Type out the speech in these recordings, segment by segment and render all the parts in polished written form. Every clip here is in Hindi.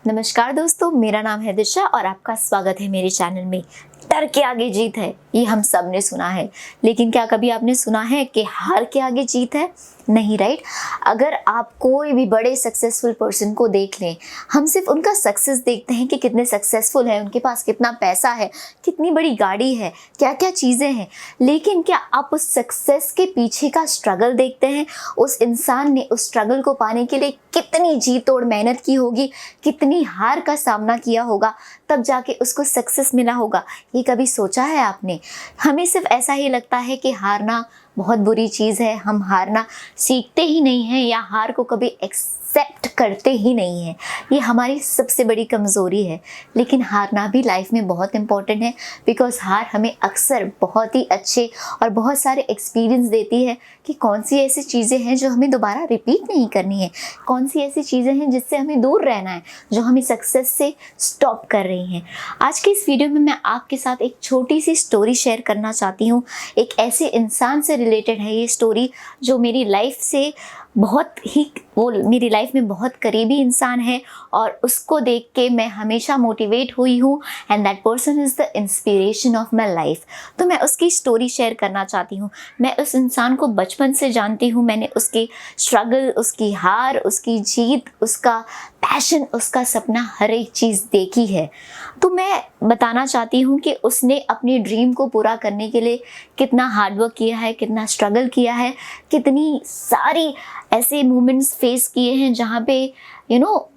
नमस्कार दोस्तों, मेरा नाम है दिशा और आपका स्वागत है मेरे चैनल में। डर के आगे जीत है, ये हम सब ने सुना है, लेकिन क्या कभी आपने सुना है कि हार के आगे जीत है? नहीं, राइट। अगर आप कोई भी बड़े सक्सेसफुल पर्सन को देख लें, हम सिर्फ उनका सक्सेस देखते हैं कि कितने सक्सेसफुल हैं, उनके पास कितना पैसा है, कितनी बड़ी गाड़ी है, क्या क्या चीज़ें हैं, लेकिन क्या आप उस सक्सेस के पीछे का स्ट्रगल देखते हैं? उस इंसान ने उस स्ट्रगल को पाने के लिए कितनी जी तोड़ मेहनत की होगी, कितनी हार का सामना किया होगा, तब जाके उसको सक्सेस मिला होगा। ये कभी सोचा है आपने? हमें सिर्फ ऐसा ही लगता है कि हारना बहुत बुरी चीज़ है, हम हारना सीखते ही नहीं हैं या हार को कभी एक्सेप्ट करते ही नहीं हैं। ये हमारी सबसे बड़ी कमज़ोरी है। लेकिन हारना भी लाइफ में बहुत इम्पॉर्टेंट है, बिकॉज हार हमें अक्सर बहुत ही अच्छे और बहुत सारे एक्सपीरियंस देती है कि कौन सी ऐसी चीज़ें हैं जो हमें दोबारा रिपीट नहीं करनी है, कौन सी ऐसी चीज़ें हैं जिससे हमें दूर रहना है, जो हमें सक्सेस से स्टॉप कर रही हैं। आज के इस वीडियो में मैं आपके साथ एक छोटी सी स्टोरी शेयर करना चाहती हूँ। एक ऐसे इंसान से रिलेटेड है ये स्टोरी जो मेरी लाइफ से वो मेरी लाइफ में बहुत करीबी इंसान है और उसको देख के मैं हमेशा मोटिवेट हुई हूँ, and that person is the inspiration of my life. तो मैं उसकी स्टोरी शेयर करना चाहती हूँ। मैं उस इंसान को बचपन से जानती हूँ, मैंने उसकी स्ट्रगल, उसकी हार, उसकी जीत, उसका पैशन, उसका सपना, हर एक चीज़ देखी है। तो मैं बताना चाहती हूँ कि उसने अपनी ड्रीम को पूरा करने के लिए कितना हार्डवर्क किया है, कितना स्ट्रगल किया है, कितनी सारी ऐसे मोमेंट्स फेस किए हैं जहाँ पे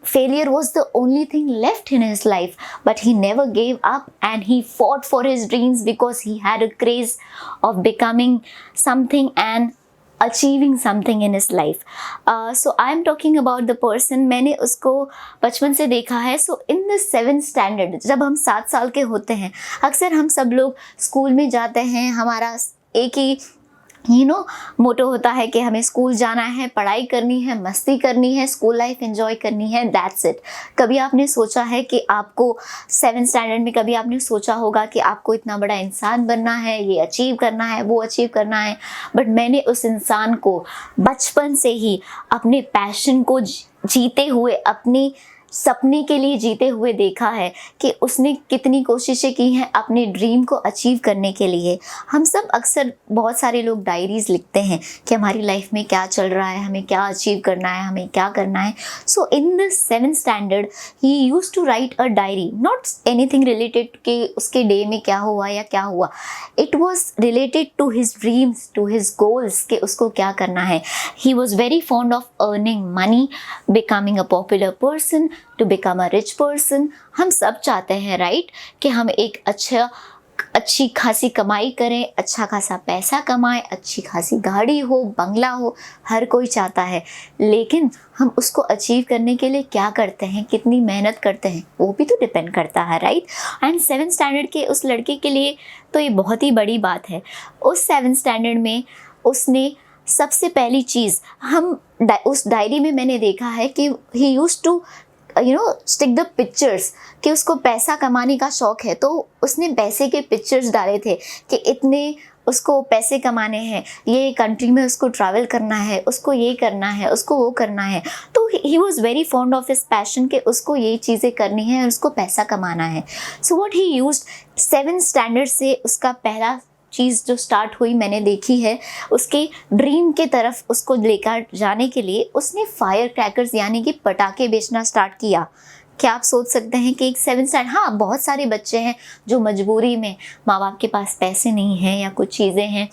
failure was the only thing left in his life, but he never gave up and he fought for his dreams because he had a craze of becoming something and achieving something in his life. So I am talking about the person, मैंने उसको बचपन से देखा है। So in the 7th standard, जब हम 7 साल के होते हैं, अक्सर हम सब लोग स्कूल में जाते हैं, हमारा एक ही मोटो होता है कि हमें स्कूल जाना है, पढ़ाई करनी है, मस्ती करनी है, स्कूल लाइफ एंजॉय करनी है, दैट्स इट। कभी आपने सोचा है कि आपको 7th स्टैंडर्ड में कभी आपने सोचा होगा कि आपको इतना बड़ा इंसान बनना है, ये अचीव करना है, वो अचीव करना है? बट मैंने उस इंसान को बचपन से ही अपने पैशन को जीते हुए, अपनी सपने के लिए जीते हुए देखा है कि उसने कितनी कोशिशें की हैं अपने ड्रीम को अचीव करने के लिए। हम सब अक्सर, बहुत सारे लोग डायरीज़ लिखते हैं कि हमारी लाइफ में क्या चल रहा है, हमें क्या अचीव करना है, हमें क्या करना है। So in the 7th standard he used to write a diary, not anything related कि उसके डे में क्या हुआ या क्या हुआ। It was related to his dreams, to his goals, कि उसको क्या करना है। He was very fond of earning money, becoming a popular person, to become a rich person. हम सब चाहते हैं, राइट, कि हम एक अच्छी खासी कमाई करें, अच्छा खासा पैसा कमाएं, अच्छी खासी गाड़ी हो, बंगला हो, हर कोई चाहता है। लेकिन हम उसको अचीव करने के लिए क्या करते हैं, कितनी मेहनत करते हैं, वो भी तो डिपेंड करता है, राइट। एंड 7th स्टैंडर्ड के उस लड़के के लिए तो ये बहुत ही बड़ी बात है। उस 7th स्टैंडर्ड में उसने सबसे पहली चीज़, उस डायरी में मैंने देखा है कि he used to stick the pictures, कि उसको पैसा कमाने का शौक है, तो उसने पैसे के पिक्चर्स डाले थे कि इतने उसको पैसे कमाने हैं, ये कंट्री में उसको ट्रैवल करना है, उसको ये करना है, उसको वो करना है। तो ही was very fond of his passion कि उसको ये चीज़ें करनी है और उसको पैसा कमाना है। So what he used, 7th standard से उसका पहला चीज़ जो स्टार्ट हुई मैंने देखी है, उसके ड्रीम के तरफ उसको लेकर जाने के लिए उसने फायर क्रैकर्स यानी कि पटाखे बेचना स्टार्ट किया। क्या आप सोच सकते हैं कि एक 7th स्टैंडर्ड, हाँ, बहुत सारे बच्चे हैं जो मजबूरी में, माँ बाप के पास पैसे नहीं हैं या कुछ चीज़ें हैं,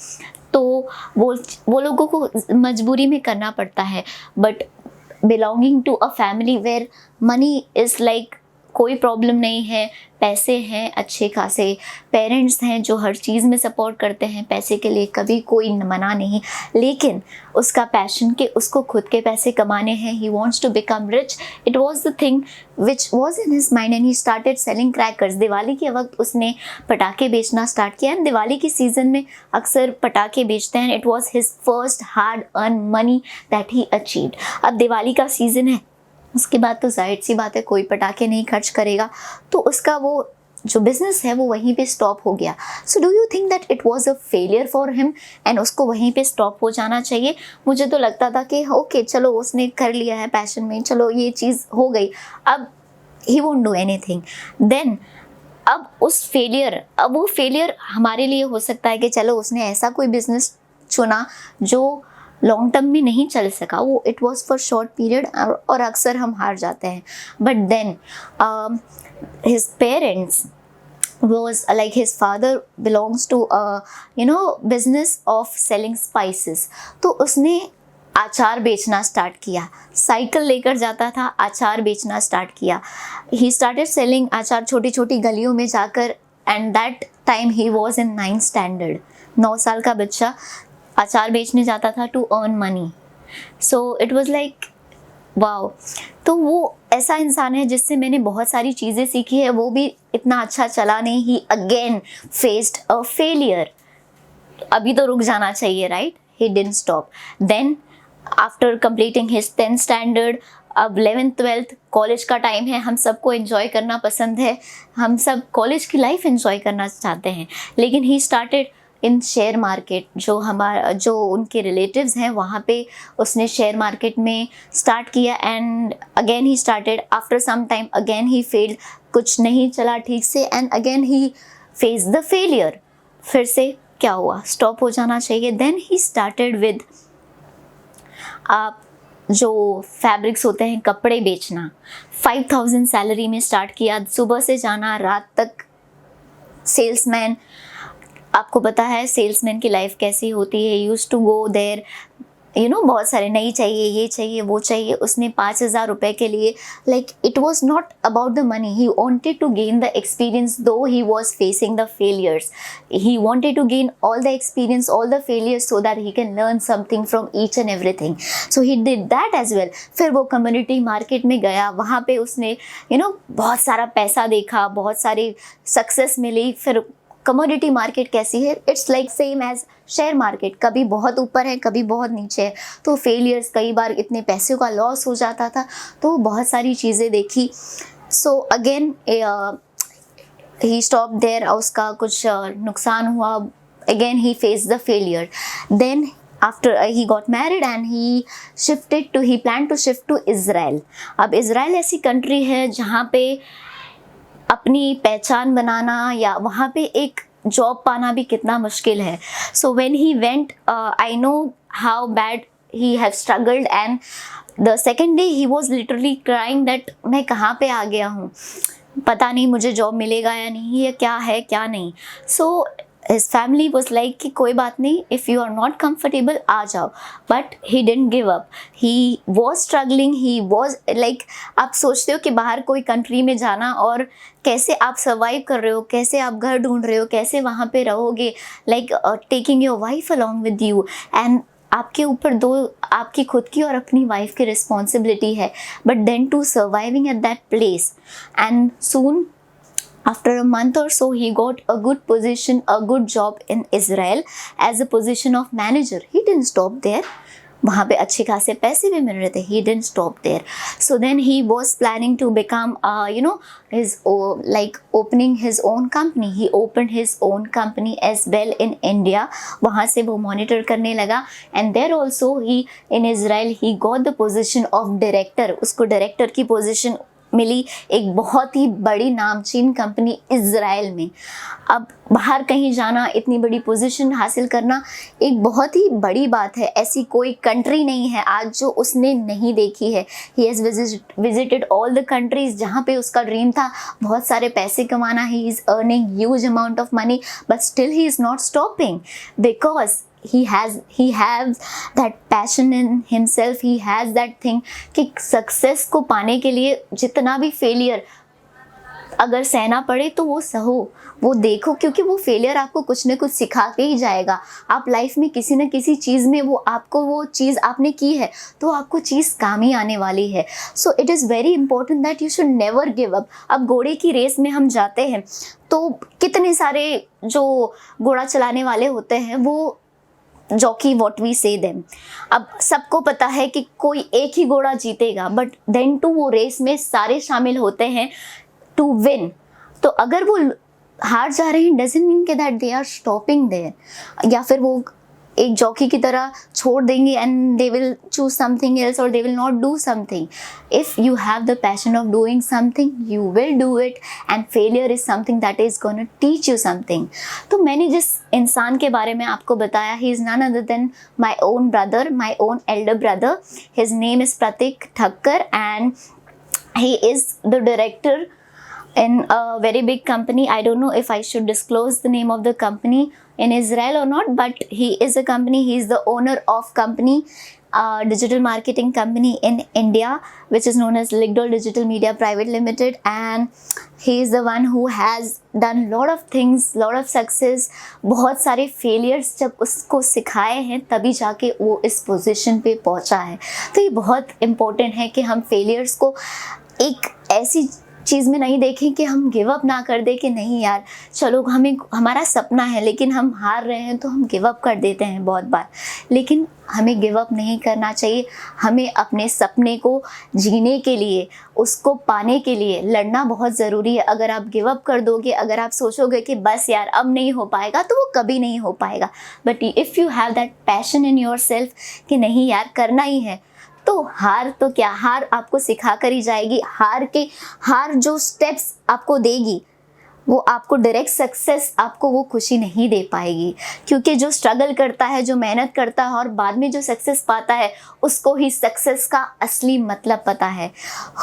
तो वो लोगों को मजबूरी में करना पड़ता है। But belonging to a family where money is like, कोई प्रॉब्लम नहीं है, पैसे हैं, अच्छे खासे पेरेंट्स हैं जो हर चीज़ में सपोर्ट करते हैं, पैसे के लिए कभी कोई मना नहीं। लेकिन उसका पैशन कि उसको खुद के पैसे कमाने हैं, he wants to become rich, it was the thing which was in his mind and he started selling crackers. Diwali के वक्त उसने पटाखे बेचना स्टार्ट किया, एंड दिवाली की सीज़न में अक्सर पटाखे बेचते हैं। It was his first hard earn money that he achieved. अब दिवाली का सीज़न है, उसके बाद तो जाहिर सी बात है कोई पटाखे नहीं खर्च करेगा, तो उसका वो जो बिज़नेस है वो वहीं पे स्टॉप हो गया। So do you think that it was a failure for him and उसको वहीं पे स्टॉप हो जाना चाहिए? मुझे तो लगता था कि ओके चलो उसने कर लिया है पैशन में, चलो ये चीज़ हो गई, अब he won't do anything. Then अब वो फेलियर हमारे लिए हो सकता है कि चलो उसने ऐसा कोई बिजनेस चुना जो लॉन्ग टर्म में नहीं चल सका, वो it was for short period, और अक्सर हम हार जाते हैं। But then his parents was like his father belongs to business of selling spices, तो उसने अचार बेचना स्टार्ट किया, साइकिल लेकर जाता था, अचार बेचना स्टार्ट किया। ही स्टार्टेड सेलिंग अचार छोटी छोटी गलियों में जाकर, and that time he was in 9th standard. 9 साल का बच्चा अचार बेचने जाता था to earn money. So it was like wow. तो वो ऐसा इंसान है जिससे मैंने बहुत सारी चीज़ें सीखी है। वो भी इतना अच्छा चला नहीं, he again faced a failure. अभी तो रुक जाना चाहिए, right? He didn't stop. Then after completing his 10th standard, अब 11th 12th कॉलेज का टाइम है, हम सबको एंजॉय करना पसंद है, हम सब कॉलेज की लाइफ एंजॉय करना चाहते हैं। लेकिन he started in share market. जो उनके रिलेटिव्स हैं वहाँ पे उसने शेयर मार्केट में स्टार्ट किया, and again he started. After some time again he failed, कुछ नहीं चला ठीक से, and again he face the failure. फिर से क्या हुआ, स्टॉप हो जाना चाहिए। देन ही स्टार्टेड विद जो फैब्रिक्स होते हैं, कपड़े बेचना। 5000 सैलरी में स्टार्ट किया, सुबह से जाना रात तक सेल्समैन। आपको पता है सेल्समैन की लाइफ कैसी होती है। यूज्ड टू गो देयर, बहुत सारे नहीं चाहिए, ये चाहिए, वो चाहिए। उसने 5000 रुपये के लिए, like it was not about the money, he wanted to gain the experience, though he was facing the failures. He wanted to gain all the experience, all the failures, so that he can learn something from each and everything. So he did that as well. फिर वो कम्युनिटी मार्केट में गया, वहाँ पे उसने बहुत सारा पैसा देखा, बहुत सारी सक्सेस मिली। फिर कमोडिटी मार्केट कैसी है, it's like same as share market, कभी बहुत ऊपर है, कभी बहुत नीचे है। तो फेलियर्स, कई बार इतने पैसों का लॉस हो जाता था, तो बहुत सारी चीज़ें देखी। So again he stop there, उसका कुछ नुकसान हुआ। Again he face the failure. Then after he got married and he planned to shift to Israel। अब इज़राइल ऐसी कंट्री है जहाँ पे अपनी पहचान बनाना या वहाँ पे एक जॉब पाना भी कितना मुश्किल है। So when he went, I know how bad he have struggled, and the second day he was literally crying that मैं कहाँ पे आ गया हूँ, पता नहीं मुझे जॉब मिलेगा या नहीं, ये क्या है क्या नहीं। सो his family was like कि कोई बात नहीं, if you are not comfortable आ जाओ। but he didn't give up, he was struggling, he was like, आप सोचते हो कि बाहर कोई कंट्री में जाना और कैसे आप सर्वाइव कर रहे हो, कैसे आप घर ढूंढ रहे हो, कैसे वहाँ पे रहोगे, like taking your wife along with you, and आपके ऊपर दो, आपकी खुद की और अपनी वाइफ की रिस्पॉन्सिबिलिटी है। But then to surviving at that place, and soon after a month or so he got a good position, a good job in Israel as a position of manager। he didn't stop there, वहाँ पे अच्छे खासे पैसे भी मिल रहे थे। he didn't stop there। so then he was planning to become his like opening his own company। he opened his own company as well in India। वहाँ से वो monitor करने लगा, and there also he in Israel he got the position of director। उसको director की position मिली एक बहुत ही बड़ी नामचीन कंपनी इज़राइल में। अब बाहर कहीं जाना, इतनी बड़ी पोजीशन हासिल करना एक बहुत ही बड़ी बात है। ऐसी कोई कंट्री नहीं है आज जो उसने नहीं देखी है। He has visited all the countries जहाँ पे उसका ड्रीम था बहुत सारे पैसे कमाना। He is earning huge amount of money, but still he is not stopping, because he has that passion in himself। he has that thing कि सक्सेस को पाने के लिए जितना भी फेलियर अगर सहना पड़े तो वो सहो, वो देखो, क्योंकि वो फेलियर आपको कुछ न कुछ सिखा के ही जाएगा। आप लाइफ में किसी न किसी चीज़ में वो चीज़ आपने की है तो आपको चीज़ काम ही आने वाली है। So it is very important that you should never give up. अब घोड़े की रेस में हम जाते हैं तो कितने सारे जो घोड़ा चलाने वाले होते हैं वो जॉकी, वॉट वी से देम, अब सबको पता है कि कोई एक ही घोड़ा जीतेगा, बट देन टू वो रेस में सारे शामिल होते हैं टू विन। तो अगर वो हार जा रहे हैं डजंट मीन के that they are stopping there, या फिर वो एक जॉकी की तरह छोड़ देंगे and they will choose something else और they will not do something. If you have the passion of doing something you will do it and failure is something that is gonna teach you something. तो मैंने जिस इंसान के बारे में आपको बताया, he is none other than my own brother, my own elder brother. His name is Pratik Thakkar and he is the director in a very big company. I don't know if I should disclose the name of the company in Israel or not, but he is a company. He is the owner of company, digital marketing company in India, which is known as Ligdol Digital Media Private Limited, and he is the one who has done lot of things, lot of success. बहुत सारे failures जब उसको सिखाए हैं तभी जाके वो इस position पे पहुंचा है. तो ये बहुत important है कि हम failures को एक ऐसी चीज़ में नहीं देखें कि हम गिव अप ना कर दे कि नहीं यार चलो हमें हमारा सपना है लेकिन हम हार रहे हैं तो हम गिव अप कर देते हैं बहुत बार. लेकिन हमें गिव अप नहीं करना चाहिए. हमें अपने सपने को जीने के लिए, उसको पाने के लिए लड़ना बहुत ज़रूरी है. अगर आप गिव अप कर दोगे, अगर आप सोचोगे कि बस यार अब नहीं हो पाएगा, तो वो कभी नहीं हो पाएगा. But if you have that passion in your self कि नहीं यार करना ही है, तो हार तो क्या, हार आपको सिखा कर ही जाएगी. हार जो स्टेप्स आपको देगी वो आपको डायरेक्ट सक्सेस, आपको वो खुशी नहीं दे पाएगी. क्योंकि जो स्ट्रगल करता है, जो मेहनत करता है और बाद में जो सक्सेस पाता है, उसको ही सक्सेस का असली मतलब पता है.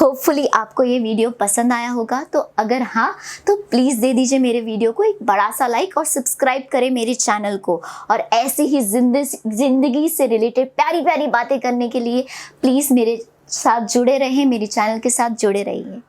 होपफुली आपको ये वीडियो पसंद आया होगा. तो अगर हाँ तो प्लीज़ दे दीजिए मेरे वीडियो को एक बड़ा सा लाइक और सब्सक्राइब करें मेरे चैनल को. और ऐसे ही ज़िंदगी से रिलेटेड प्यारी प्यारी बातें करने के लिए प्लीज़ मेरे साथ जुड़े रहें, मेरे चैनल के साथ जुड़े रहिए.